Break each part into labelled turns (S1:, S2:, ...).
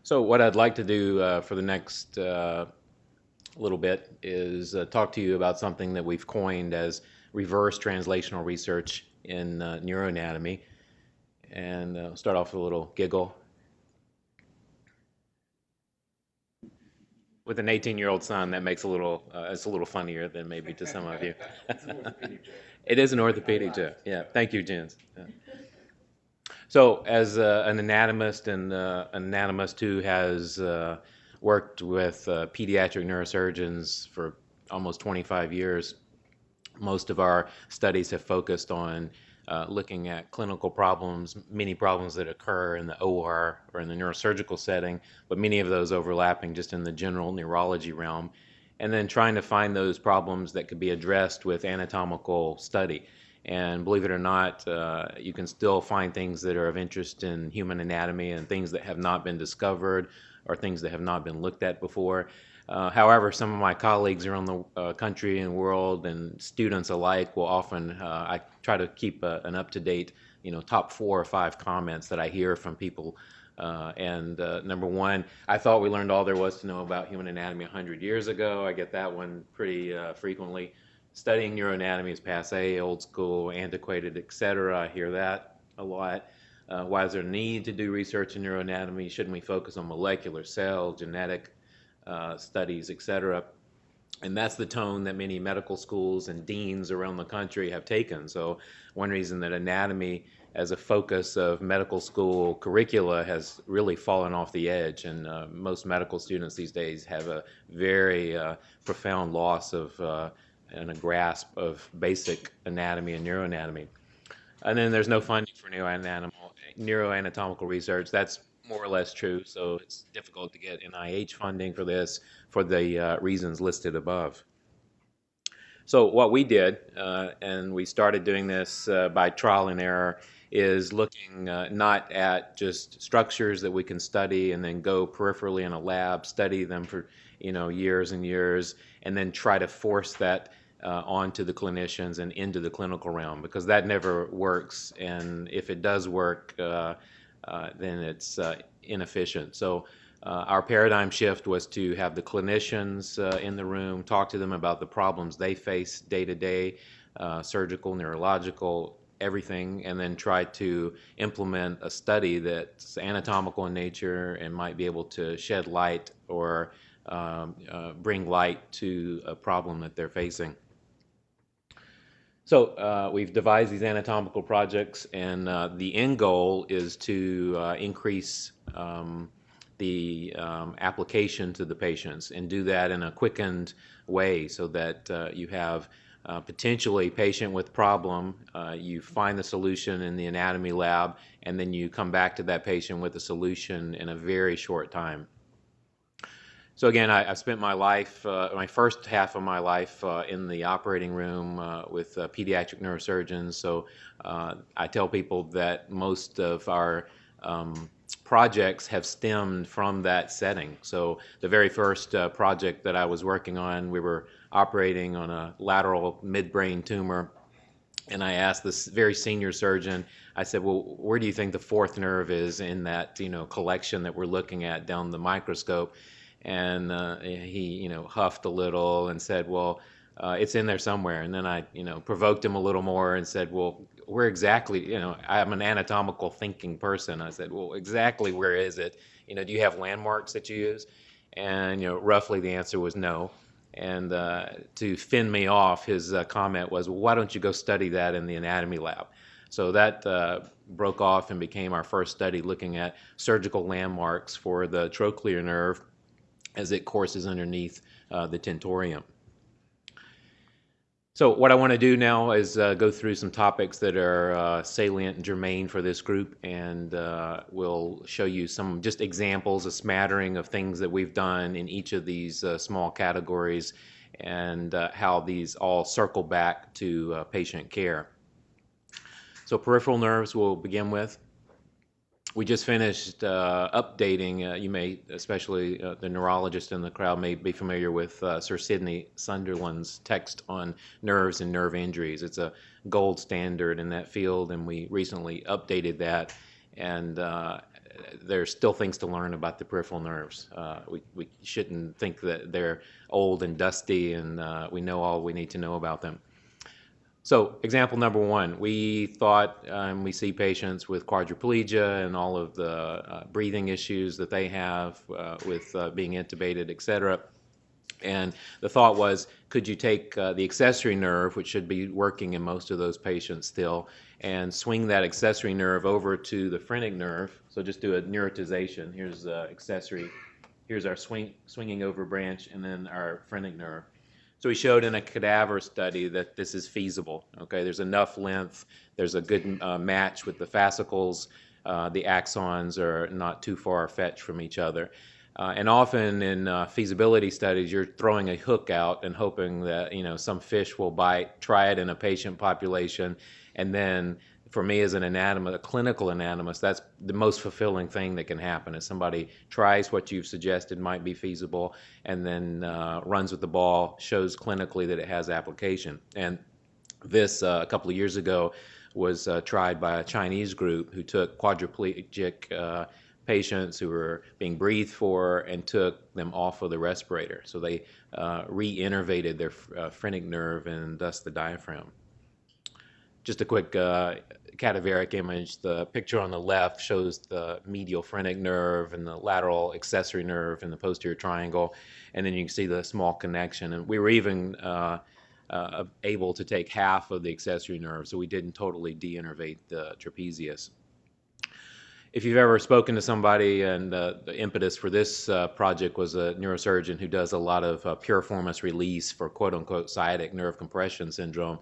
S1: So what I'd like to do for the next little bit is talk to you about something that we've coined as reverse translational research in neuroanatomy. And start off with a little giggle. With an 18-year-old son, that makes it's a little funnier than maybe to some of you.
S2: It's an orthopedic joke.
S1: It is an orthopedic joke. Yeah, thank you, Jens. Yeah. So, as an anatomist and an anatomist who has worked with pediatric neurosurgeons for almost 25 years, most of our studies have focused on looking at clinical problems, many problems that occur in the OR or in the neurosurgical setting, but many of those overlapping just in the general neurology realm, and then trying to find those problems that could be addressed with anatomical study. And believe it or not, you can still find things that are of interest in human anatomy and things that have not been discovered or things that have not been looked at before. However, some of my colleagues around the country and world and students alike will often, I try to keep an up-to-date, top 4 or 5 comments that I hear from people. Number one, I thought we learned all there was to know about human anatomy 100 years ago. I get that one pretty frequently. Studying neuroanatomy is passe, old school, antiquated, etc. I hear that a lot. Why is there a need to do research in neuroanatomy? Shouldn't we focus on molecular, cell, genetic studies, etc.? And that's the tone that many medical schools and deans around the country have taken. So one reason that anatomy as a focus of medical school curricula has really fallen off the edge, and most medical students these days have a very profound loss of and a grasp of basic anatomy and neuroanatomy. And then there's no funding for neuroanatomical research. That's more or less true, so it's difficult to get NIH funding for this for the reasons listed above. So what we did, and we started doing this by trial and error, is looking not at just structures that we can study and then go peripherally in a lab, study them for years and years, and then try to force that onto the clinicians and into the clinical realm, because that never works, and if it does work, then it's inefficient. So our paradigm shift was to have the clinicians in the room, talk to them about the problems they face day to day, surgical, neurological, everything, and then try to implement a study that's anatomical in nature and might be able to shed light or bring light to a problem that they're facing. So we've devised these anatomical projects, and the end goal is to increase the application to the patients and do that in a quickened way so that you have potentially a patient with problem, you find the solution in the anatomy lab, and then you come back to that patient with a solution in a very short time. So again, I spent my life, my first half of my life in the operating room with pediatric neurosurgeons. So I tell people that most of our projects have stemmed from that setting. So the very first project that I was working on, we were operating on a lateral midbrain tumor. And I asked this very senior surgeon, I said, well, where do you think the fourth nerve is in that collection that we're looking at down the microscope? And he, huffed a little and said, well, it's in there somewhere. And then I, provoked him a little more and said, well, where exactly, I'm an anatomical thinking person. I said, well, exactly where is it? Do you have landmarks that you use? And, roughly the answer was no. And to fend me off, his comment was, well, why don't you go study that in the anatomy lab? So that broke off and became our first study looking at surgical landmarks for the trochlear nerve as it courses underneath the tentorium. So what I want to do now is go through some topics that are salient and germane for this group, and we'll show you some just examples, a smattering of things that we've done in each of these small categories, and how these all circle back to patient care. So peripheral nerves we'll begin with. We just finished updating, you may, especially the neurologist in the crowd, may be familiar with Sir Sidney Sunderland's text on nerves and nerve injuries. It's a gold standard in that field, and we recently updated that and there's still things to learn about the peripheral nerves. We shouldn't think that they're old and dusty and we know all we need to know about them. So example number one, we thought we see patients with quadriplegia and all of the breathing issues that they have with being intubated, et cetera. And the thought was, could you take the accessory nerve, which should be working in most of those patients still, and swing that accessory nerve over to the phrenic nerve. So just do a neurotization. Here's accessory. Here's our swinging over branch, and then our phrenic nerve. So we showed in a cadaver study that this is feasible. Okay, there's enough length. There's a good match with the fascicles. The axons are not too far-fetched from each other. And often in feasibility studies, you're throwing a hook out and hoping that some fish will bite. Try it in a patient population, and then for me as an anatomist, a clinical anatomist, that's the most fulfilling thing that can happen. Is somebody tries what you've suggested might be feasible, and then runs with the ball, shows clinically that it has application. And this a couple of years ago was tried by a Chinese group who took quadriplegic patients who were being breathed for and took them off of the respirator. So they re-innervated their phrenic nerve and thus the diaphragm. Just a quick cadaveric image. The picture on the left shows the medial phrenic nerve and the lateral accessory nerve in the posterior triangle, and then you can see the small connection. And we were even able to take half of the accessory nerve, so we didn't totally de-innervate the trapezius. If you've ever spoken to somebody, and the impetus for this project was a neurosurgeon who does a lot of piriformis release for quote-unquote sciatic nerve compression syndrome,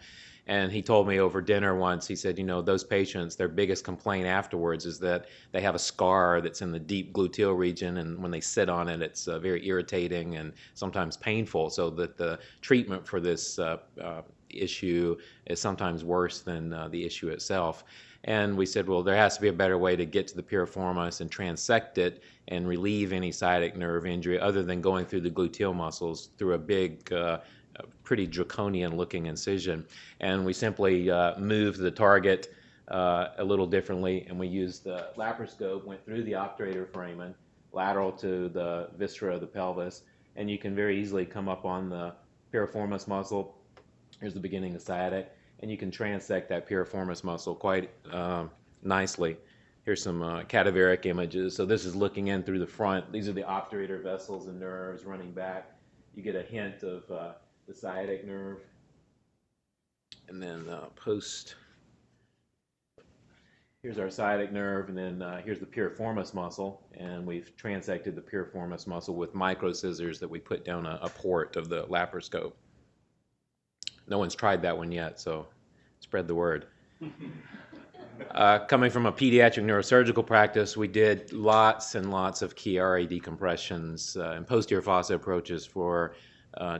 S1: and he told me over dinner once, he said, those patients, their biggest complaint afterwards is that they have a scar that's in the deep gluteal region, and when they sit on it, it's very irritating and sometimes painful, so that the treatment for this issue is sometimes worse than the issue itself. And we said, well, there has to be a better way to get to the piriformis and transect it and relieve any sciatic nerve injury other than going through the gluteal muscles through a big, pretty draconian looking incision. And we simply moved the target a little differently, and we used the laparoscope, went through the obturator foramen, lateral to the viscera of the pelvis, and you can very easily come up on the piriformis muscle. Here's the beginning of sciatic. And you can transect that piriformis muscle quite nicely. Here's some cadaveric images. So this is looking in through the front. These are the obturator vessels and nerves running back. You get a hint of the sciatic nerve. And then here's our sciatic nerve, and then here's the piriformis muscle. And we've transected the piriformis muscle with micro scissors that we put down a port of the laparoscope. No one's tried that one yet, so spread the word. Coming from a pediatric neurosurgical practice, we did lots and lots of Chiari decompressions and posterior fossa approaches for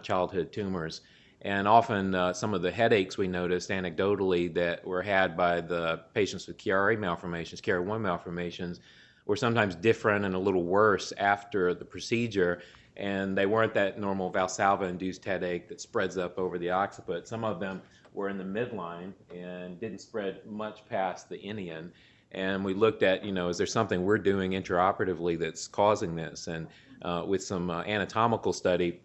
S1: childhood tumors. And often some of the headaches we noticed anecdotally that were had by the patients with Chiari malformations, Chiari 1 malformations, were sometimes different and a little worse after the procedure. And they weren't that normal Valsalva-induced headache that spreads up over the occiput. Some of them were in the midline and didn't spread much past the inion. And we looked at, is there something we're doing intraoperatively that's causing this? And with some anatomical study,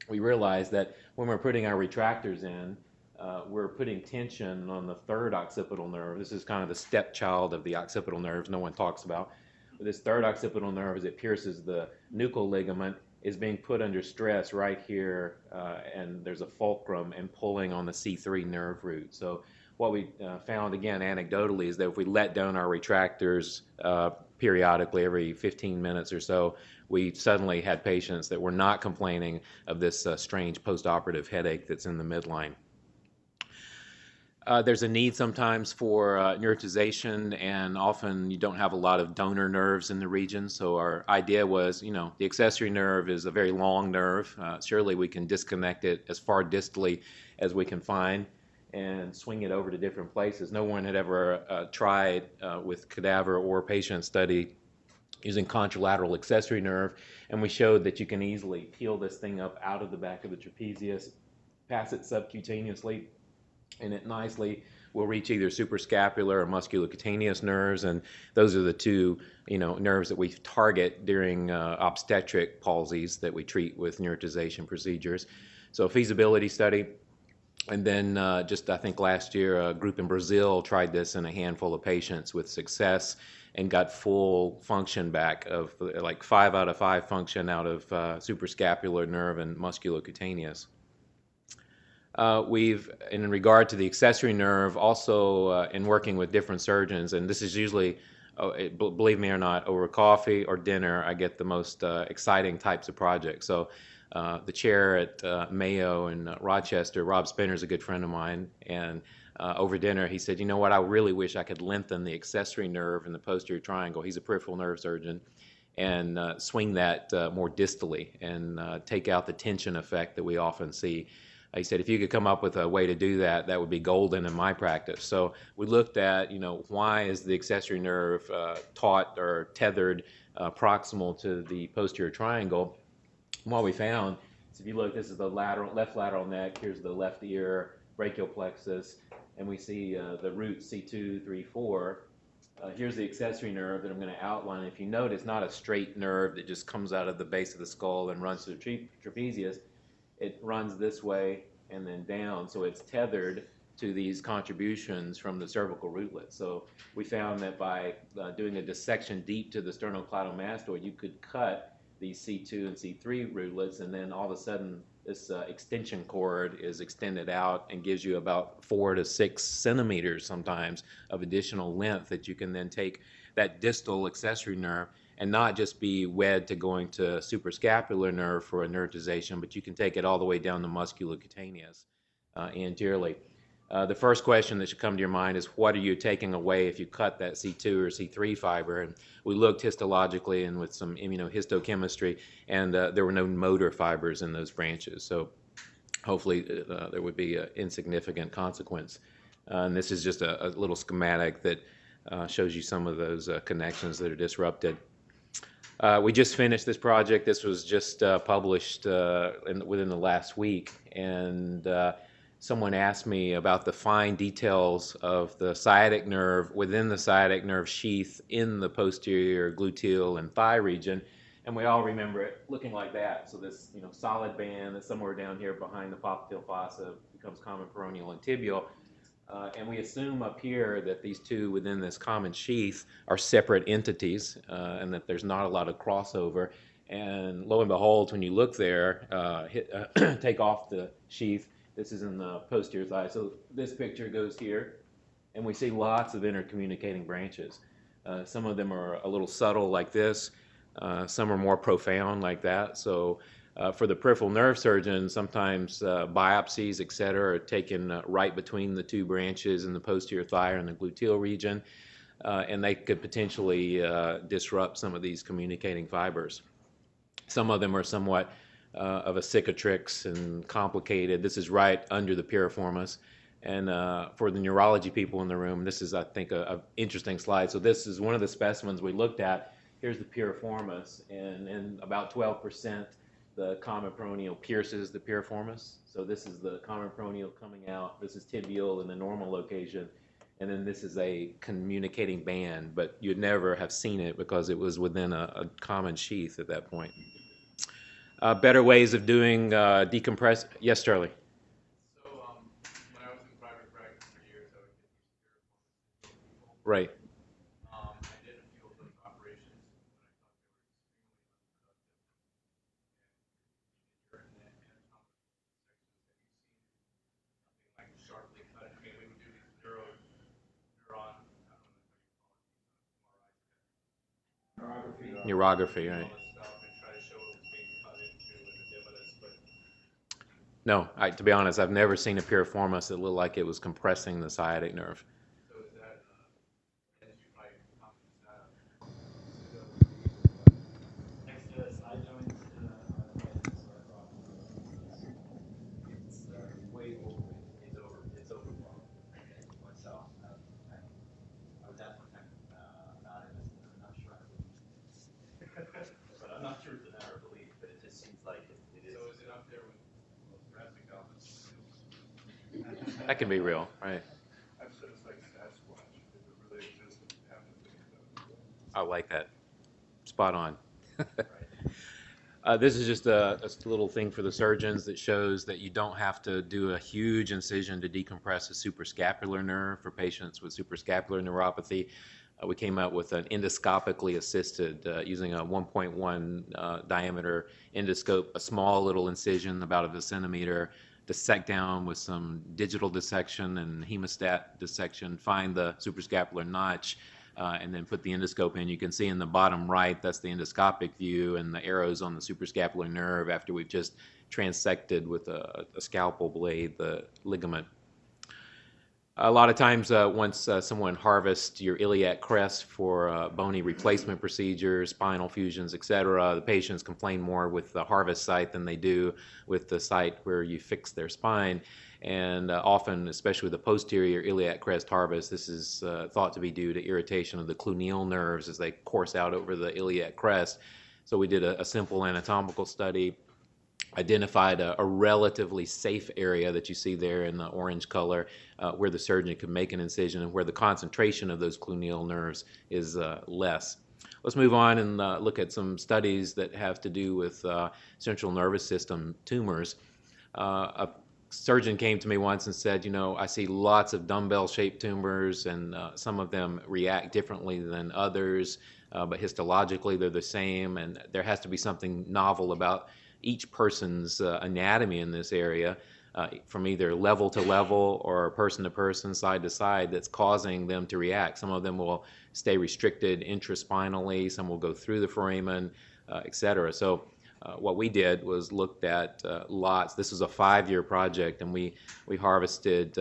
S1: we realized that when we're putting our retractors in, we're putting tension on the third occipital nerve. This is kind of the stepchild of the occipital nerves no one talks about. But this third occipital nerve, as it pierces the nuchal ligament, is being put under stress right here, and there's a fulcrum and pulling on the C3 nerve root. So what we found, again, anecdotally, is that if we let down our retractors periodically, every 15 minutes or so, we suddenly had patients that were not complaining of this strange postoperative headache that's in the midline. There's a need sometimes for neurotization, and often you don't have a lot of donor nerves in the region. So our idea was, the accessory nerve is a very long nerve. Surely we can disconnect it as far distally as we can find and swing it over to different places. No one had ever tried with cadaver or patient study using contralateral accessory nerve, and we showed that you can easily peel this thing up out of the back of the trapezius, pass it subcutaneously, and it nicely will reach either suprascapular or musculocutaneous nerves, and those are the two, nerves that we target during obstetric palsies that we treat with neurotization procedures. So a feasibility study. And then just I think last year, a group in Brazil tried this in a handful of patients with success and got full function back of like 5 out of 5 function out of suprascapular nerve and musculocutaneous. We've, in regard to the accessory nerve, also in working with different surgeons, and this is usually, believe me or not, over coffee or dinner, I get the most exciting types of projects. So the chair at Mayo in Rochester, Rob Spinner, is a good friend of mine, and over dinner he said, you know what, I really wish I could lengthen the accessory nerve in the posterior triangle. He's a peripheral nerve surgeon, and swing that more distally and take out the tension effect that we often see. He said, if you could come up with a way to do that, that would be golden in my practice. So we looked at, why is the accessory nerve taut or tethered proximal to the posterior triangle? And what we found is, if you look, this is the left lateral neck, here's the left ear, brachial plexus, and we see the root C2, 3, 4. Here's the accessory nerve that I'm going to outline. If you note, it's not a straight nerve that just comes out of the base of the skull and runs to the trapezius. It runs this way and then down, so it's tethered to these contributions from the cervical rootlet. So we found that by doing a dissection deep to the sternocleidomastoid, you could cut these C2 and C3 rootlets, and then all of a sudden this extension cord is extended out and gives you about 4 to 6 centimeters sometimes of additional length that you can then take that distal accessory nerve and not just be wed to going to suprascapular nerve for a neurotization, but you can take it all the way down to musculocutaneous anteriorly. The first question that should come to your mind is, what are you taking away if you cut that C2 or C3 fiber? And we looked histologically and with some immunohistochemistry, and there were no motor fibers in those branches. So hopefully there would be an insignificant consequence. And this is just a little schematic that shows you some of those connections that are disrupted. We just finished this project. This was just published within the last week, and someone asked me about the fine details of the sciatic nerve within the sciatic nerve sheath in the posterior gluteal and thigh region, and we all remember it looking like that. So this solid band that's somewhere down here behind the popliteal fossa becomes common peroneal and tibial. And we assume up here that these two within this common sheath are separate entities, and that there's not a lot of crossover. And lo and behold, when you look there, take off the sheath, this is in the posterior thigh. So this picture goes here, and we see lots of intercommunicating branches. Some of them are a little subtle like this. Some are more profound like that. So for the peripheral nerve surgeon, sometimes biopsies, et cetera, are taken right between the two branches in the posterior thigh or in the gluteal region, and they could potentially disrupt some of these communicating fibers. Some of them are somewhat of a cicatrix and complicated. This is right under the piriformis. And for the neurology people in the room, this is, I think, an interesting slide. So this is one of the specimens we looked at. Here's the piriformis, and in about 12%, the common peroneal pierces the piriformis. So this is the common peroneal coming out. This is tibial in the normal location. And then this is a communicating band, but you'd never have seen it because it was within a common sheath at that point. Better ways of doing decompress. Yes, Charlie.
S2: So when I was in private practice for years, I would get these people.
S1: Right.
S2: I did a few of those operations, but I thought they were extremely unproductive. And in the anatomical sections, have you seen something like sharply cut? I mean, we would do these neuron, I don't know how you call it,
S1: Neurography, right.
S2: all this stuff, and try to show what was being cut into and the dividends, but
S1: No, to be honest, I've never seen a piriformis that looked like it was compressing the sciatic nerve.
S2: so is that, as you might accomplish that,
S3: Next to the side joints it's way over. It's overblown. So I would definitely think about it. I'm not sure I believe. But I'm not sure it's a matter of belief, but it just seems like it is.
S2: so is it up there with thoracic outfits?
S1: That can be real, right?
S2: I've sort of
S1: I like that. Spot on. This is just a little thing for the surgeons that shows that you don't have to do a huge incision to decompress a suprascapular nerve for patients with suprascapular neuropathy. We came out with an endoscopically assisted, using a 1.1 diameter endoscope, a small little incision about a centimeter, dissect down with some digital dissection and hemostat dissection, find the suprascapular notch, and then put the endoscope in. You can see in the bottom right, that's the endoscopic view, and the arrows on the suprascapular nerve after we've just transected with a scalpel blade the ligament. A lot of times, once someone harvests your iliac crest for bony replacement procedures, spinal fusions, etc., the patients complain more with the harvest site than they do with the site where you fix their spine. And often, especially with the posterior iliac crest harvest, this is thought to be due to irritation of the cluneal nerves as they course out over the iliac crest. So we did a simple anatomical study, identified a relatively safe area that you see there in the orange color, where the surgeon could make an incision and where the concentration of those cluneal nerves is less. Let's move on and look at some studies that have to do with central nervous system tumors. A surgeon came to me once and said, you know, I see lots of dumbbell-shaped tumors, and some of them react differently than others, but histologically they're the same, and there has to be something novel about each person's anatomy in this area, from either level to level or person to person, side to side, that's causing them to react. Some of them will stay restricted intraspinally, some will go through the foramen, etc. So what we did was looked at lots. This was a 5-year project, and we harvested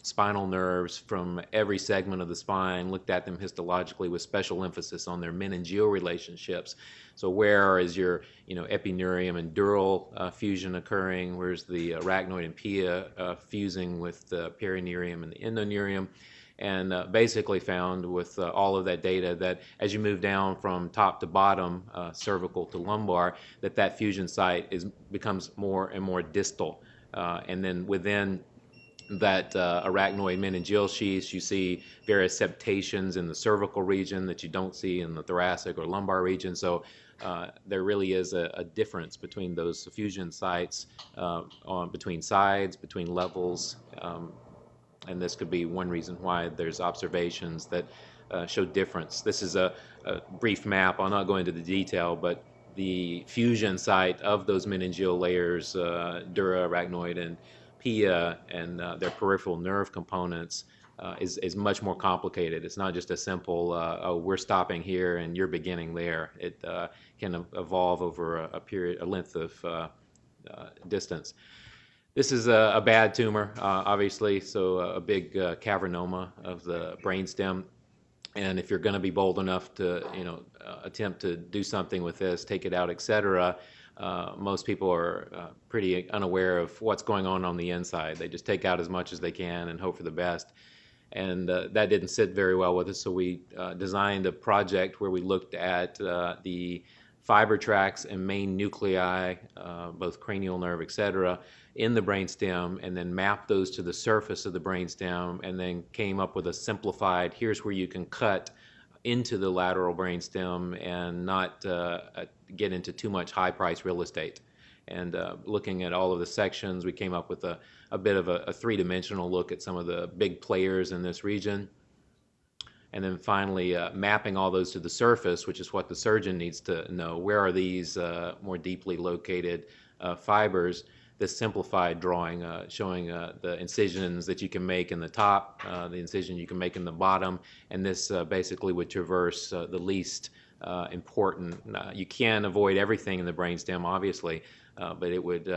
S1: spinal nerves from every segment of the spine, looked at them histologically with special emphasis on their meningeal relationships. So where is your epineurium and dural fusion occurring? Where's the arachnoid and pia fusing with the perineurium and the endoneurium? And basically found with all of that data that as you move down from top to bottom, cervical to lumbar, that fusion site becomes more and more distal. And then within that arachnoid meningeal sheath, you see various septations in the cervical region that you don't see in the thoracic or lumbar region. So there really is a difference between those fusion sites, between sides, between levels, and this could be one reason why there's observations that show difference. This is a brief map. I'll not go into the detail, but the fusion site of those meningeal layers, dura, arachnoid, and pia, and their peripheral nerve components is much more complicated. It's not just a simple, oh, we're stopping here and you're beginning there. It can evolve over a length of distance. This is a bad tumor, obviously, so a big cavernoma of the brainstem. And if you're going to be bold enough to, attempt to do something with this, take it out, etc., most people are pretty unaware of what's going on the inside. They just take out as much as they can and hope for the best. And that didn't sit very well with us, so we designed a project where we looked at the fiber tracts and main nuclei, both cranial nerve, etc., in the brainstem, and then mapped those to the surface of the brainstem, and then came up with a simplified, here's where you can cut into the lateral brainstem and not get into too much high-price real estate. And looking at all of the sections, we came up with a bit of a three-dimensional look at some of the big players in this region. And then finally mapping all those to the surface, which is what the surgeon needs to know. Where are these more deeply located fibers? This simplified drawing showing the incisions that you can make in the top, the incision you can make in the bottom, and this basically would traverse the least important. You can avoid everything in the brainstem, obviously, but it would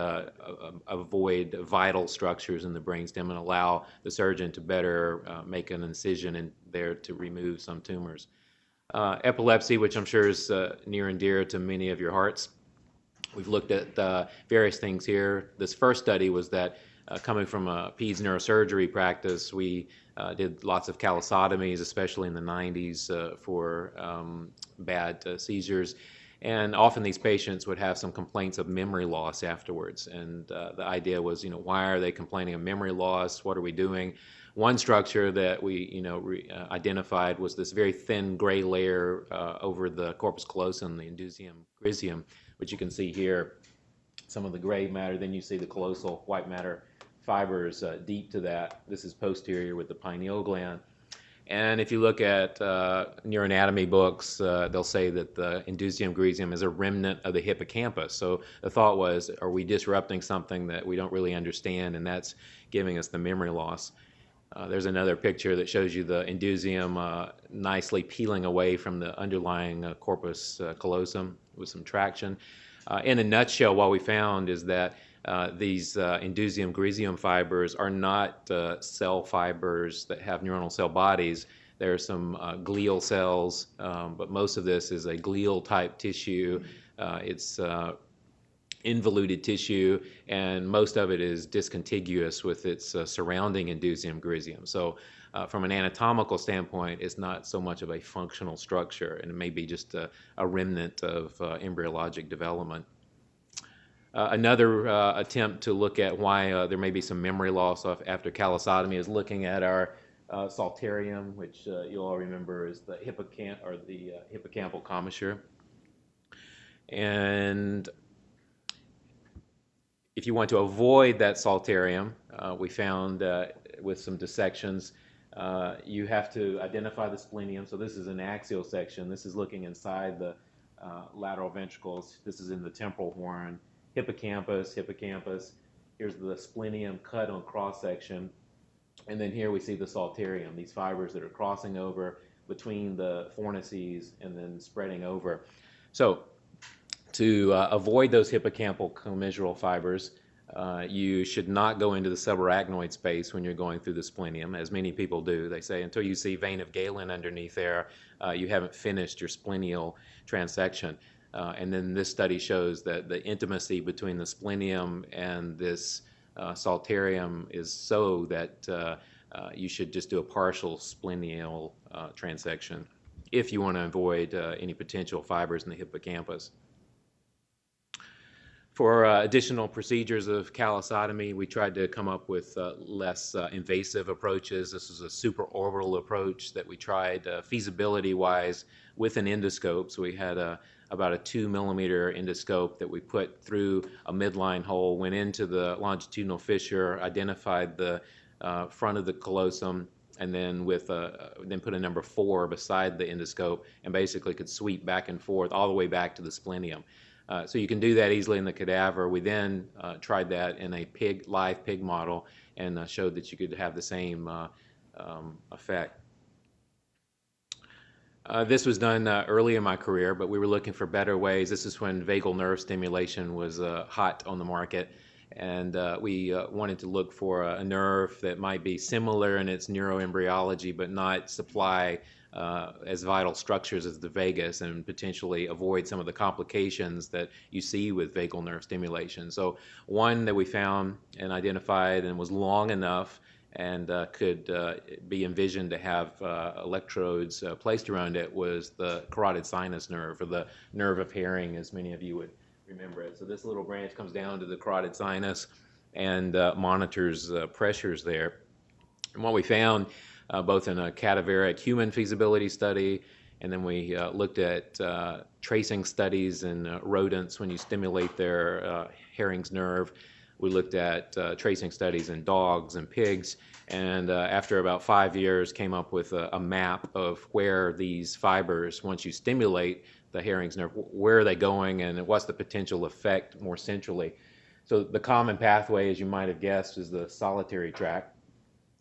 S1: avoid vital structures in the brainstem and allow the surgeon to better make an incision in there to remove some tumors. Epilepsy, which I'm sure is near and dear to many of your hearts. We've looked at various things here. This first study was that coming from a peds neurosurgery practice, we did lots of callosotomies, especially in the 90s for bad seizures. And often these patients would have some complaints of memory loss afterwards. And the idea was, why are they complaining of memory loss? What are we doing? One structure that we, identified was this very thin gray layer over the corpus callosum, the indusium griseum, which you can see here, some of the gray matter. Then you see the callosal white matter fibers deep to that. This is posterior with the pineal gland. And if you look at neuroanatomy books, they'll say that the indusium griseum is a remnant of the hippocampus. So the thought was, are we disrupting something that we don't really understand, and that's giving us the memory loss? There's another picture that shows you the indusium nicely peeling away from the underlying corpus callosum with some traction. In a nutshell, what we found is that these indusium griseum fibers are not cell fibers that have neuronal cell bodies. There are some glial cells, but most of this is a glial type tissue. It's involuted tissue, and most of it is discontiguous with its surrounding indusium griseum. So from an anatomical standpoint, it's not so much of a functional structure, and it may be just a remnant of embryologic development. Another attempt to look at why there may be some memory loss after callosotomy is looking at our saltarium, which you'll all remember is the hippocampal commissure. And if you want to avoid that saltarium, we found with some dissections, you have to identify the splenium. So this is an axial section. This is looking inside the lateral ventricles. This is in the temporal horn. Hippocampus. Here's the splenium cut on cross section. And then here we see the saltarium, these fibers that are crossing over between the fornices and then spreading over. So to avoid those hippocampal commissural fibers, you should not go into the subarachnoid space when you're going through the splenium, as many people do. They say until you see vein of Galen underneath there, you haven't finished your splenial transection. And then this study shows that the intimacy between the splenium and this saltarium is so that you should just do a partial splenial transection if you want to avoid any potential fibers in the hippocampus. For additional procedures of callosotomy, we tried to come up with less invasive approaches. This is a supraorbital approach that we tried feasibility-wise with an endoscope. So we had about a 2 millimeter endoscope that we put through a midline hole, went into the longitudinal fissure, identified the front of the callosum, and then then put a number 4 beside the endoscope, and basically could sweep back and forth all the way back to the splenium. So you can do that easily in the cadaver. We then tried that in a live pig model and showed that you could have the same effect. This was done early in my career, but we were looking for better ways. This is when vagal nerve stimulation was hot on the market, and we wanted to look for a nerve that might be similar in its neuroembryology but not supply as vital structures as the vagus, and potentially avoid some of the complications that you see with vagal nerve stimulation. So one that we found and identified and was long enough and could be envisioned to have electrodes placed around it was the carotid sinus nerve, or the nerve of Herring, as many of you would remember it. So this little branch comes down to the carotid sinus and monitors pressures there. And what we found, both in a cadaveric human feasibility study, and then we looked at tracing studies in rodents when you stimulate their Herring's nerve. We looked at tracing studies in dogs and pigs, and after about 5 years came up with a map of where these fibers, once you stimulate the Herring's nerve, where are they going and what's the potential effect more centrally. So the common pathway, as you might have guessed, is the solitary tract.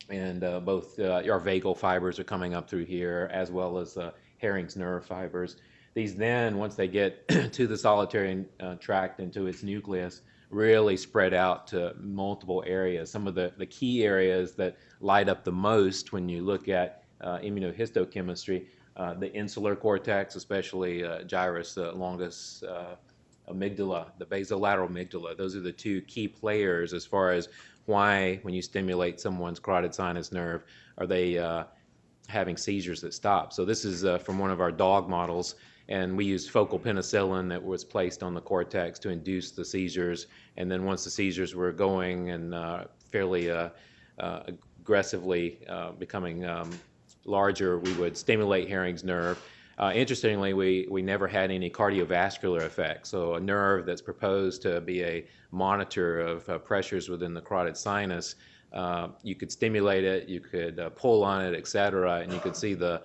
S1: And both our vagal fibers are coming up through here, as well as Herring's nerve fibers. These then, once they get to the solitary tract and to its nucleus, really spread out to multiple areas. Some of the key areas that light up the most when you look at immunohistochemistry, the insular cortex, especially gyrus longus amygdala, the basolateral amygdala. Those are the two key players as far as why, when you stimulate someone's carotid sinus nerve, are they having seizures that stop. So this is from one of our dog models, And we used focal penicillin that was placed on the cortex to induce the seizures. And then once the seizures were going and fairly aggressively becoming larger, we would stimulate Herring's nerve. Interestingly, we never had any cardiovascular effects. So a nerve that's proposed to be a monitor of pressures within the carotid sinus, you could stimulate it, you could pull on it, etc., and you could see the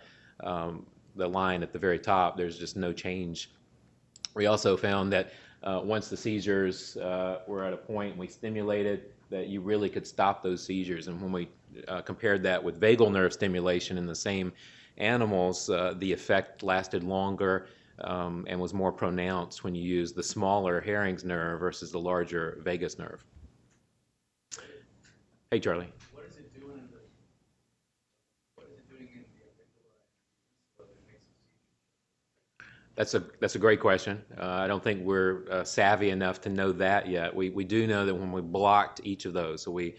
S1: line at the very top. There's just no change. We also found that once the seizures were at a point we stimulated, that you really could stop those seizures. And when we compared that with vagal nerve stimulation in the same animals, the effect lasted longer and was more pronounced when you use the smaller Herring's nerve versus the larger vagus nerve. Hey, Charlie.
S3: What is it doing in the amygdala so that it makes it seizure?
S1: That's a great question. I don't think we're savvy enough to know that yet. We do know that when we blocked each of those, so we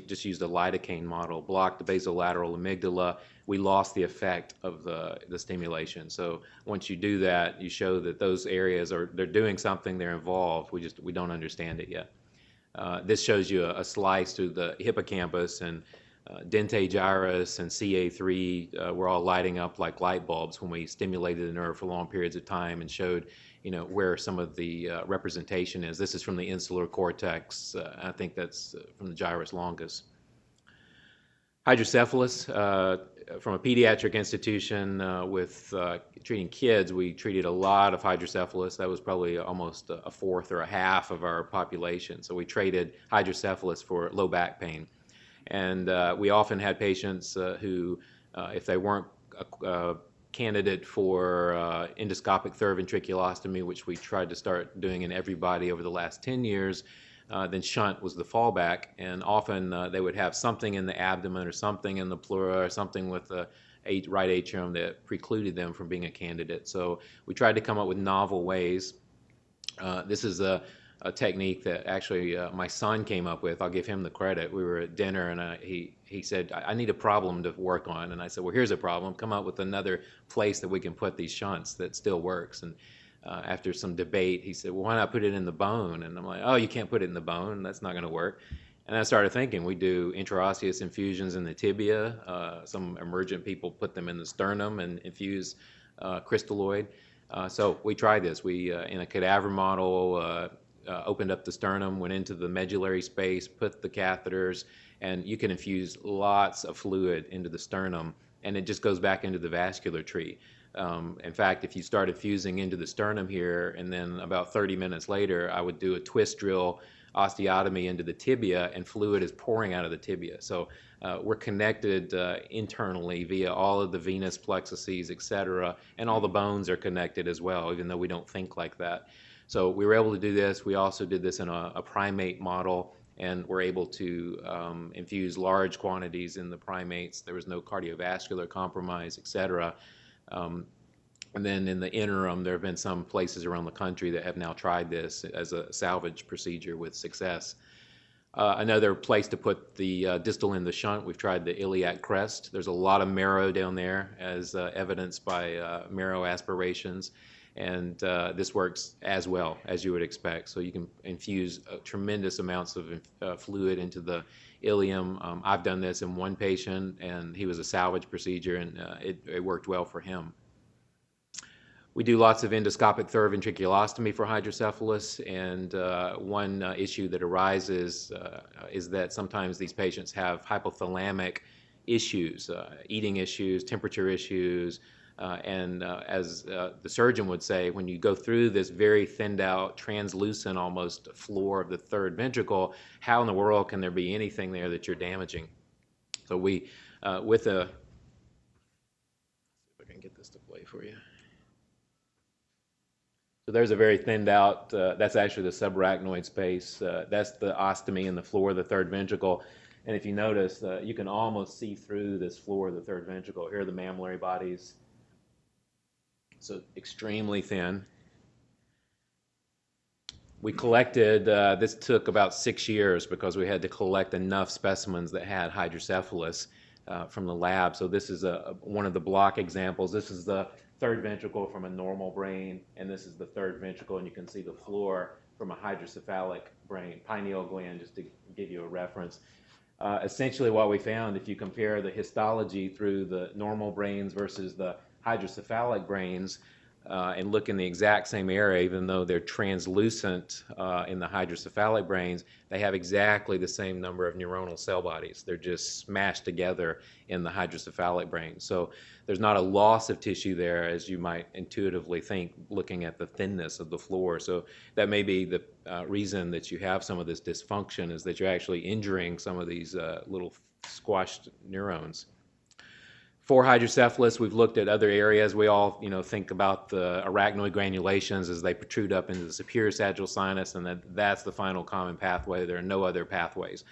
S1: just used a lidocaine model, blocked the basolateral amygdala, we lost the effect of the stimulation. So once you do that, you show that those areas they're doing something, they're involved. We don't understand it yet. This shows you a slice through the hippocampus, and dentate gyrus and CA3 were all lighting up like light bulbs when we stimulated the nerve for long periods of time and showed, where some of the representation is. This is from the insular cortex. I think that's from the gyrus longus. Hydrocephalus, from a pediatric institution with treating kids, we treated a lot of hydrocephalus. That was probably almost a fourth or a half of our population. So we traded hydrocephalus for low back pain. And we often had patients who, if they weren't a candidate for endoscopic third ventriculostomy, which we tried to start doing in everybody over the last 10 years, then shunt was the fallback. And often they would have something in the abdomen or something in the pleura or something with the right atrium that precluded them from being a candidate. So we tried to come up with novel ways. This is a technique that actually my son came up with. I'll give him the credit. We were at dinner and he said, I need a problem to work on. And I said, well, here's a problem. Come up with another place that we can put these shunts that still works. And after some debate, he said, well, why not put it in the bone? And I'm like, oh, you can't put it in the bone. That's not going to work. And I started thinking, we do intraosseous infusions in the tibia. Some emergent people put them in the sternum and infuse crystalloid. So we tried this. We, in a cadaver model, opened up the sternum, went into the medullary space, put the catheters, and you can infuse lots of fluid into the sternum, and it just goes back into the vascular tree. In fact, if you start infusing into the sternum here, and then about 30 minutes later, I would do a twist drill osteotomy into the tibia, and fluid is pouring out of the tibia. So we're connected internally via all of the venous plexuses, etc., and all the bones are connected as well, even though we don't think like that. So we were able to do this. We also did this in a primate model, and we're able to infuse large quantities in the primates. There was no cardiovascular compromise, etc. And then in the interim, there have been some places around the country that have now tried this as a salvage procedure with success. Another place to put the distal in the shunt, we've tried the iliac crest. There's a lot of marrow down there, as evidenced by marrow aspirations. And this works as well as you would expect. So you can infuse tremendous amounts of fluid into the ilium. I've done this in one patient, and he was a salvage procedure, and it worked well for him. We do lots of endoscopic third ventriculostomy for hydrocephalus, and one issue that arises is that sometimes these patients have hypothalamic issues, eating issues, temperature issues, and as the surgeon would say, when you go through this very thinned out, translucent almost floor of the third ventricle, how in the world can there be anything there that you're damaging? So we, with a, let's see if I can get this to play for you. So there's a very thinned out, that's actually the subarachnoid space. That's the ostomy in the floor of the third ventricle. And if you notice, you can almost see through this floor of the third ventricle. Here are the mammillary bodies. So extremely thin. We collected, this took about 6 years because we had to collect enough specimens that had hydrocephalus from the lab. So this is one of the block examples. This is the third ventricle from a normal brain, and this is the third ventricle, and you can see the floor from a hydrocephalic brain, pineal gland, just to give you a reference. Essentially what we found, if you compare the histology through the normal brains versus the hydrocephalic brains, and look in the exact same area, even though they're translucent in the hydrocephalic brains, they have exactly the same number of neuronal cell bodies. They're just smashed together in the hydrocephalic brain. So there's not a loss of tissue there, as you might intuitively think, looking at the thinness of the floor. So that may be the reason that you have some of this dysfunction, is that you're actually injuring some of these little squashed neurons. For hydrocephalus, we've looked at other areas. We all, think about the arachnoid granulations as they protrude up into the superior sagittal sinus, and that's the final common pathway. There are no other pathways.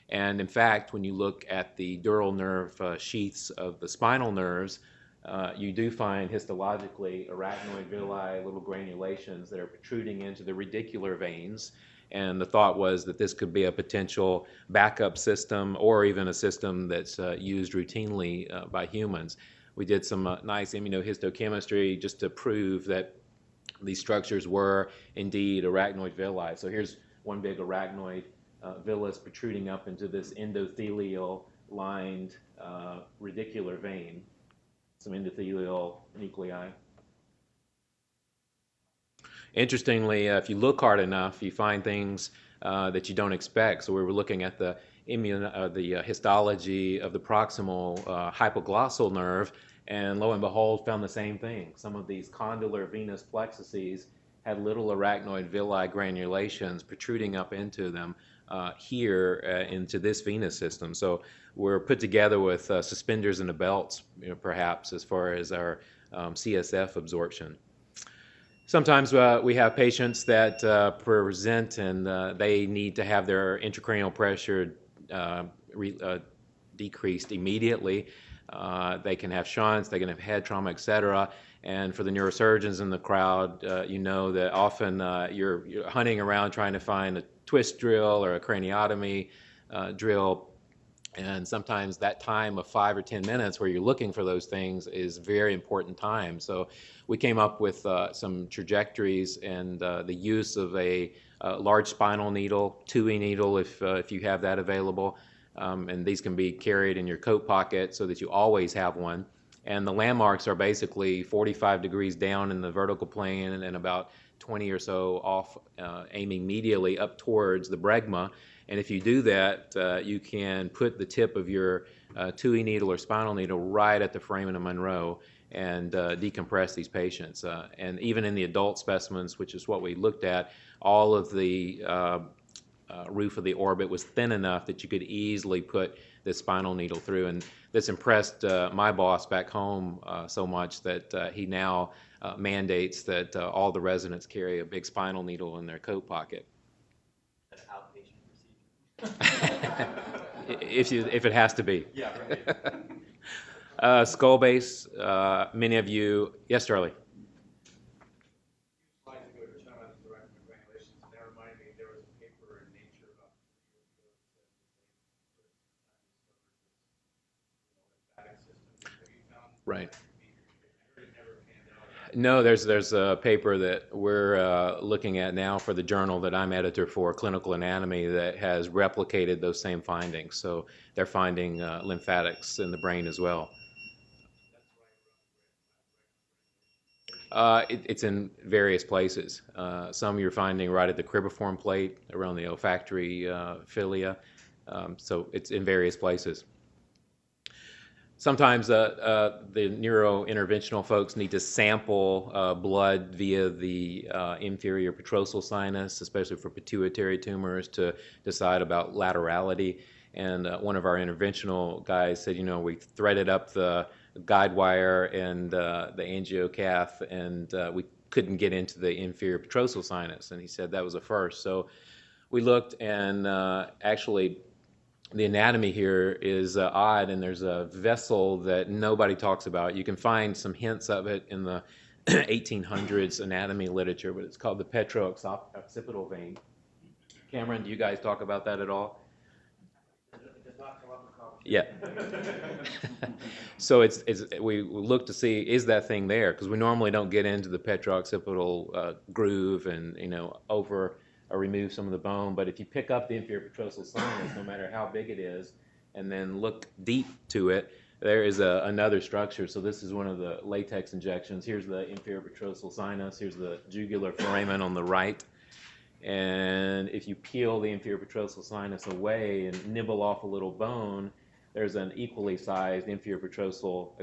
S1: And in fact, when you look at the dural nerve sheaths of the spinal nerves, you do find histologically arachnoid villi, little granulations that are protruding into the radicular veins. And the thought was that this could be a potential backup system, or even a system that's used routinely by humans. We did some nice immunohistochemistry just to prove that these structures were indeed arachnoid villi. So here's one big arachnoid villus protruding up into this endothelial-lined radicular vein, some endothelial nuclei. Interestingly, if you look hard enough, you find things that you don't expect. So we were looking at the histology of the proximal hypoglossal nerve, and lo and behold, found the same thing. Some of these condylar venous plexuses had little arachnoid villi granulations protruding up into them here into this venous system. So we're put together with suspenders and the belts, perhaps, as far as our CSF absorption. Sometimes we have patients that present and they need to have their intracranial pressure decreased immediately. They can have shunts, they can have head trauma, etc. And for the neurosurgeons in the crowd, you know that often you're hunting around trying to find a twist drill or a craniotomy drill. And sometimes that time of 5 or 10 minutes where you're looking for those things is very important time. So we came up with some trajectories and the use of a large spinal needle, 2E needle if you have that available. And these can be carried in your coat pocket so that you always have one. And the landmarks are basically 45 degrees down in the vertical plane and about 20 or so off, aiming medially up towards the bregma. And if you do that, you can put the tip of your 2E needle or spinal needle right at the foramen of Monroe and decompress these patients. And even in the adult specimens, which is what we looked at, all of the roof of the orbit was thin enough that you could easily put the spinal needle through. And this impressed my boss back home so much that he now mandates that all the residents carry a big spinal needle in their coat pocket.
S3: That's outpatient procedure.
S1: if it has to be.
S3: Yeah, right.
S1: Skull base, many of you, yes, Charlie?
S2: Slides ago, you were talking about these arachnoid granulations, and that reminded me there was a paper in Nature about 3 years ago that said that they lymphatic system. Have you found
S1: Right.
S2: that to be, I heard it never panned out?
S1: No, there's a paper that we're looking at now for the journal that I'm editor for, Clinical Anatomy, that has replicated those same findings. So they're finding lymphatics in the brain as well. It's in various places. Some you're finding right at the cribriform plate, around the olfactory philia. So it's in various places. Sometimes the neurointerventional folks need to sample blood via the inferior petrosal sinus, especially for pituitary tumors, to decide about laterality. And one of our interventional guys said, we threaded up the guide wire and the angiocath, and we couldn't get into the inferior petrosal sinus. And he said that was a first. So we looked, and actually the anatomy here is odd, and there's a vessel that nobody talks about. You can find some hints of it in the 1800s anatomy literature, but it's called the petrooccipital vein. Cameron, do you guys talk about that at all?
S3: It does not come up in conversation.
S1: Yeah. So we look to see, is that thing there? Because we normally don't get into the petrooccipital groove and, over or remove some of the bone. But if you pick up the inferior petrosal sinus, no matter how big it is, and then look deep to it, there is another structure. So this is one of the latex injections. Here's the inferior petrosal sinus. Here's the jugular foramen on the right. And if you peel the inferior petrosal sinus away and nibble off a little bone, there's an equally sized inferior petrooccipital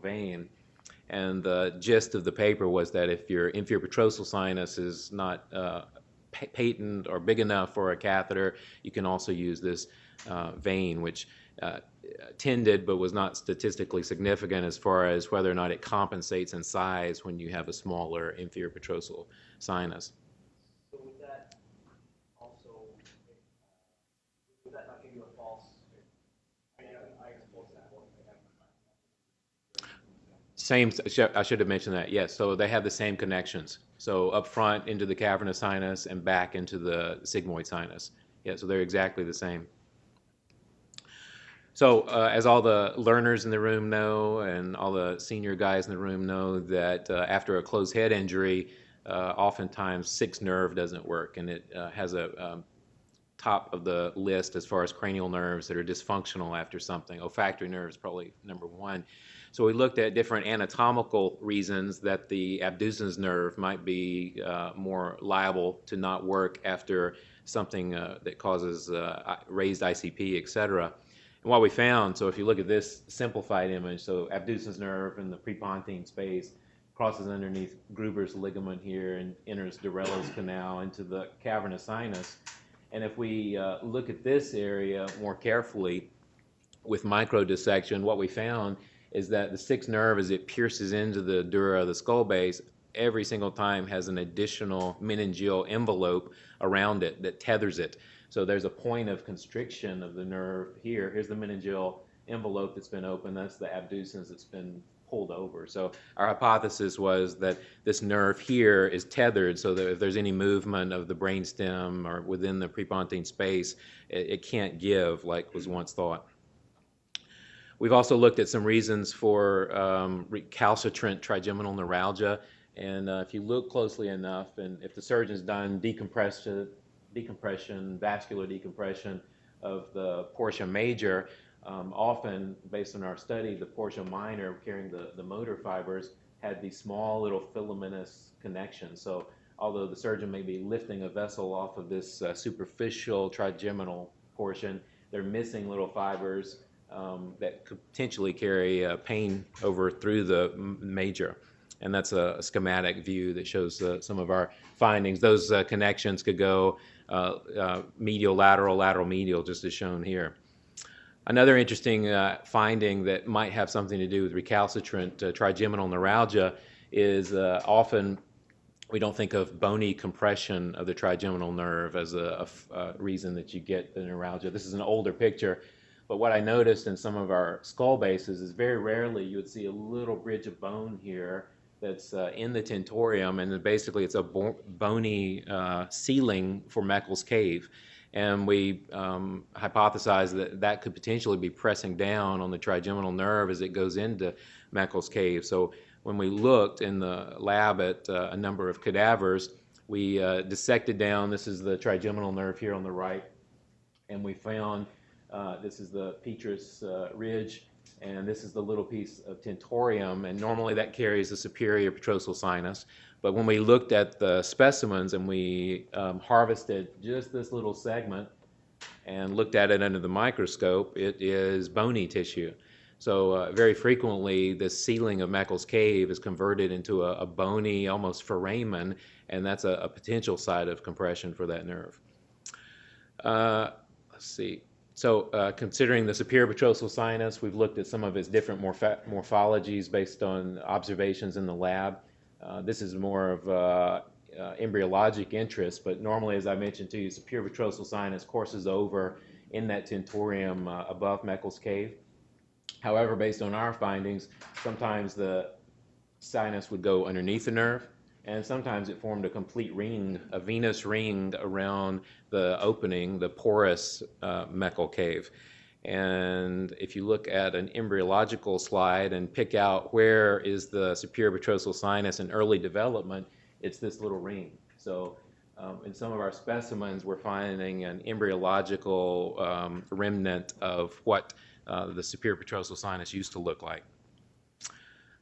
S1: vein. And the gist of the paper was that if your inferior petrosal sinus is not patent or big enough for a catheter, you can also use this vein, which tended but was not statistically significant as far as whether or not it compensates in size when you have a smaller inferior petrosal sinus.
S3: So would that also, would that not give you a false, I suppose that one.
S1: Same, I should have mentioned that, yes. So they have the same connections. So up front into the cavernous sinus and back into the sigmoid sinus. Yeah, so they're exactly the same. So as all the learners in the room know and all the senior guys in the room know that after a closed head injury, oftentimes sixth nerve doesn't work, and it has a top of the list as far as cranial nerves that are dysfunctional after something. Olfactory nerve is probably number one. So we looked at different anatomical reasons that the abducens nerve might be more liable to not work after something that causes raised ICP, etc. And what we found, so if you look at this simplified image, so abducens nerve in the prepontine space crosses underneath Gruber's ligament here and enters Dorello's canal into the cavernous sinus. And if we look at this area more carefully with microdissection, what we found is that the sixth nerve, as it pierces into the dura of the skull base, every single time has an additional meningeal envelope around it that tethers it. So there's a point of constriction of the nerve here. Here's the meningeal envelope that's been opened. That's the abducens that's been pulled over. So our hypothesis was that this nerve here is tethered so that if there's any movement of the brainstem or within the prepontine space, it can't give like was once thought. We've also looked at some reasons for recalcitrant trigeminal neuralgia. And if you look closely enough, and if the surgeon's done decompression, vascular decompression of the portia major, often, based on our study, the portia minor carrying the motor fibers had these small little filamentous connections. So although the surgeon may be lifting a vessel off of this superficial trigeminal portion, they're missing little fibers that could potentially carry pain over through the major. And that's a schematic view that shows some of our findings. Those connections could go medial, lateral, lateral, medial, just as shown here. Another interesting finding that might have something to do with recalcitrant trigeminal neuralgia is often we don't think of bony compression of the trigeminal nerve as a reason that you get the neuralgia. This is an older picture, but what I noticed in some of our skull bases is very rarely you would see a little bridge of bone here that's in the tentorium, and then basically it's a bony ceiling for Meckel's cave. And we hypothesized that that could potentially be pressing down on the trigeminal nerve as it goes into Meckel's cave. So when we looked in the lab at a number of cadavers, we dissected down. This is the trigeminal nerve here on the right, and we found this is the petrous ridge, and this is the little piece of tentorium, and normally that carries the superior petrosal sinus. But when we looked at the specimens and we harvested just this little segment and looked at it under the microscope, it is bony tissue. So very frequently, the ceiling of Meckel's cave is converted into a bony, almost foramen, and that's a potential site of compression for that nerve. Let's see. So considering the superior petrosal sinus, we've looked at some of its different morphologies based on observations in the lab. This is more of embryologic interest, but normally, as I mentioned to you, superior petrosal sinus courses over in that tentorium above Meckel's cave. However, based on our findings, sometimes the sinus would go underneath the nerve, and sometimes it formed a complete ring, a venous ring around the opening, the porous Meckel cave. And if you look at an embryological slide and pick out where is the superior petrosal sinus in early development, it's this little ring. So in some of our specimens, we're finding an embryological remnant of what the superior petrosal sinus used to look like.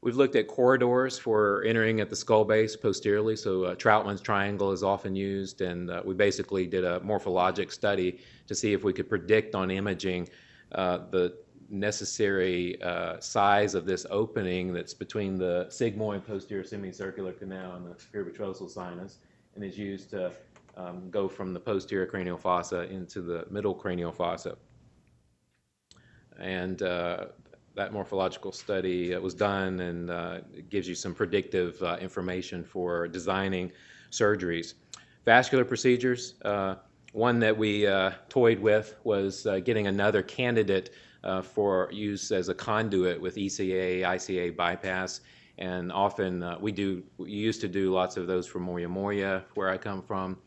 S1: We've looked at corridors for entering at the skull base posteriorly, so Troutman's triangle is often used, and we basically did a morphologic study to see if we could predict on imaging the necessary size of this opening that's between the sigmoid posterior semicircular canal and the superior petrosal sinus, and is used to go from the posterior cranial fossa into the middle cranial fossa. And that morphological study was done, and it gives you some predictive information for designing surgeries. Vascular procedures, one that we toyed with was getting another candidate for use as a conduit with ECA, ICA bypass, and often we used to do lots of those for Moya Moya, where I come from,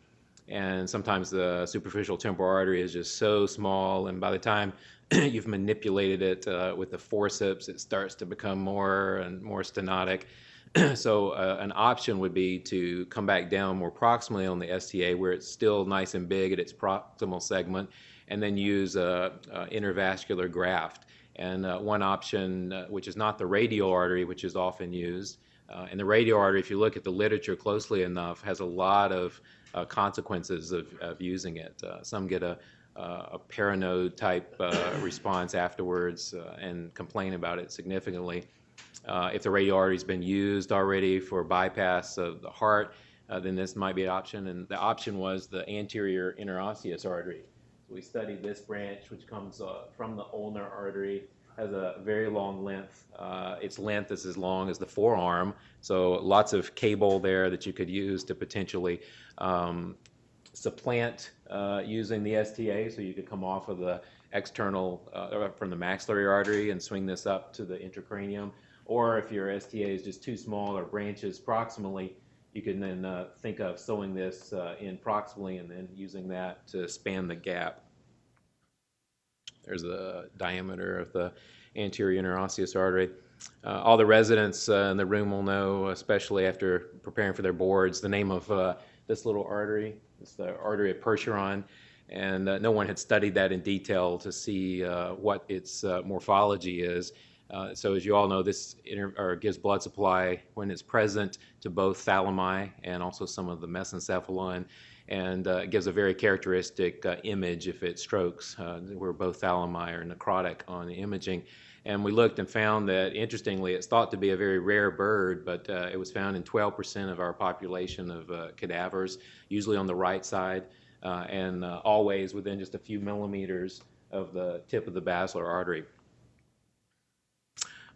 S1: and sometimes the superficial temporal artery is just so small, and by the time you've manipulated it with the forceps, it starts to become more and more stenotic. So an option would be to come back down more proximally on the STA, where it's still nice and big at its proximal segment, and then use a intervascular graft. And one option, which is not the radial artery, which is often used, and the radial artery, if you look at the literature closely enough, has a lot of consequences of using it. Some get a paranode type response afterwards and complain about it significantly. If the radial artery's been used already for bypass of the heart, then this might be an option. And the option was the anterior interosseous artery. So we studied this branch, which comes from the ulnar artery, has a very long length. Its length is as long as the forearm, so lots of cable there that you could use to potentially supplant using the STA, so you could come off of the external, from the maxillary artery and swing this up to the intracranium. Or if your STA is just too small or branches proximally, you can then think of sewing this in proximally and then using that to span the gap. There's the diameter of the anterior interosseous artery. All the residents in the room will know, especially after preparing for their boards, the name of this little artery. It's the artery of Peripheral, and no one had studied that in detail to see what its morphology is. So as you all know, this gives blood supply when it's present to both thalami and also some of the mesencephalon, and it gives a very characteristic image if it strokes, where both thalami are necrotic on the imaging. And we looked and found that, interestingly, it's thought to be a very rare bird, but it was found in 12% of our population of cadavers, usually on the right side, and always within just a few millimeters of the tip of the basilar artery.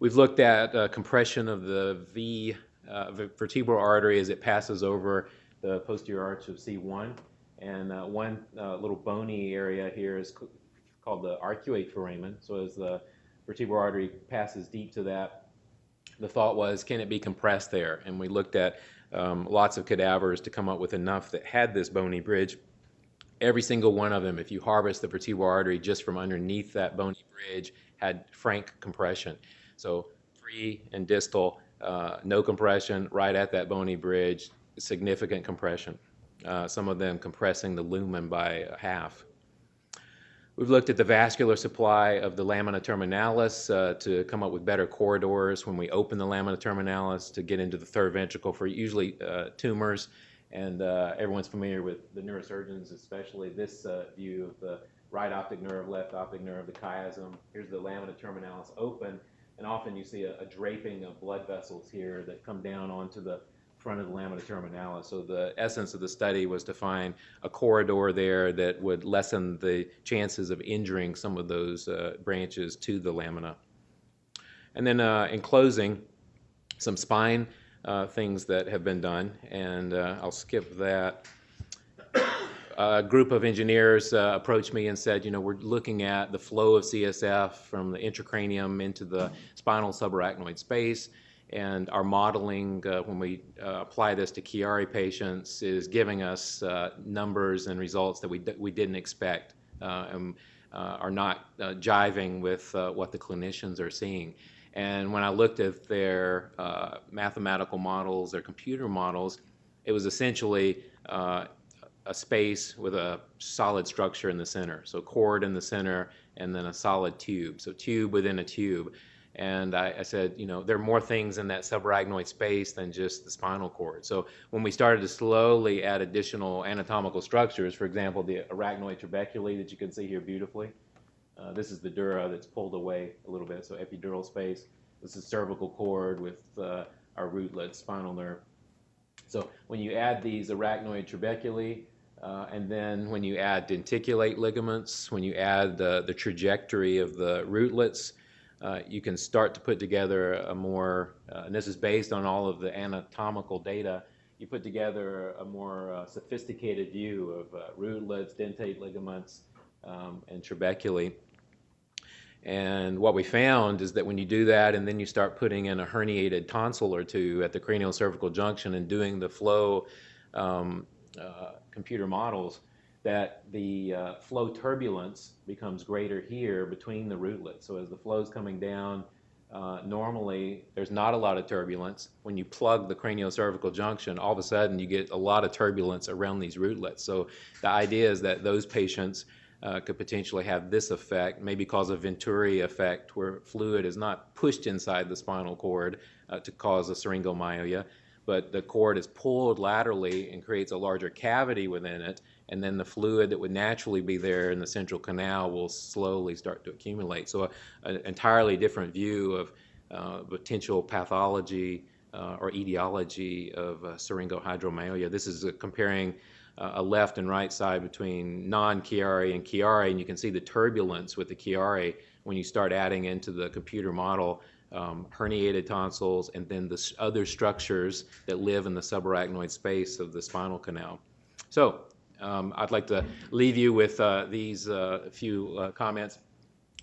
S1: We've looked at compression of the vertebral artery as it passes over the posterior arch of C1, and one little bony area here is called the arcuate foramen. So as the vertebral artery passes deep to that, the thought was, can it be compressed there? And we looked at lots of cadavers to come up with enough that had this bony bridge. Every single one of them, if you harvest the vertebral artery just from underneath that bony bridge, had frank compression. So pre and distal, no compression, right at that bony bridge, significant compression. Some of them compressing the lumen by half. We've looked at the vascular supply of the lamina terminalis to come up with better corridors when we open the lamina terminalis to get into the third ventricle for usually tumors. And everyone's familiar with the neurosurgeons, especially this view of the right optic nerve, left optic nerve, the chiasm. Here's the lamina terminalis open, and often you see a draping of blood vessels here that come down onto the front of the lamina terminalis. So the essence of the study was to find a corridor there that would lessen the chances of injuring some of those branches to the lamina. And then in closing, some spine things that have been done, and I'll skip that. A group of engineers approached me and said, you know, we're looking at the flow of CSF from the intracranium into the spinal subarachnoid space, And our modeling, when we apply this to Chiari patients, is giving us numbers and results that we didn't expect, and are not jiving with what the clinicians are seeing. And when I looked at their mathematical models, their computer models, it was essentially a space with a solid structure in the center. So cord in the center and then a solid tube. So tube within a tube. And I said, you know, there are more things in that subarachnoid space than just the spinal cord. So when we started to slowly add additional anatomical structures, for example, the arachnoid trabeculae that you can see here beautifully, this is the dura that's pulled away a little bit, so epidural space. This is cervical cord with our rootlet, spinal nerve. So when you add these arachnoid trabeculae, and then when you add denticulate ligaments, when you add the trajectory of the rootlets, you can start to put together a more, and this is based on all of the anatomical data, you put together a more sophisticated view of rootlets, dentate ligaments, and trabeculae. And what we found is that when you do that and then you start putting in a herniated tonsil or two at the cranial cervical junction and doing the flow computer models, that the flow turbulence becomes greater here between the rootlets. So as the flow is coming down, normally there's not a lot of turbulence. When you plug the cranial-cervical junction, all of a sudden you get a lot of turbulence around these rootlets. So the idea is that those patients could potentially have this effect, maybe cause a Venturi effect, where fluid is not pushed inside the spinal cord to cause a syringomyelia, but the cord is pulled laterally and creates a larger cavity within it, and then the fluid that would naturally be there in the central canal will slowly start to accumulate. So an entirely different view of potential pathology or etiology of syringohydromyelia. This is comparing a left and right side between non-Chiari and Chiari, and you can see the turbulence with the Chiari when you start adding into the computer model herniated tonsils and then the other structures that live in the subarachnoid space of the spinal canal. So I'd like to leave you with these few comments.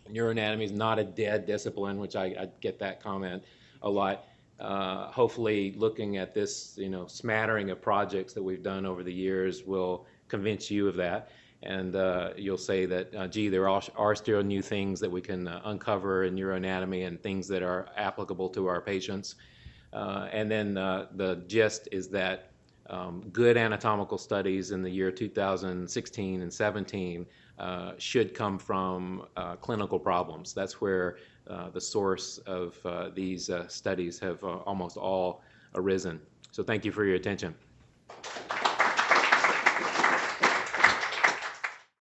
S1: Neuroanatomy is not a dead discipline, which I get that comment a lot. Hopefully looking at this, smattering of projects that we've done over the years will convince you of that. And you'll say that, gee, there are still new things that we can uncover in neuroanatomy and things that are applicable to our patients. And then the gist is that good anatomical studies in the year 2016 and 17 should come from clinical problems. That's where the source of these studies have almost all arisen. So thank you for your attention.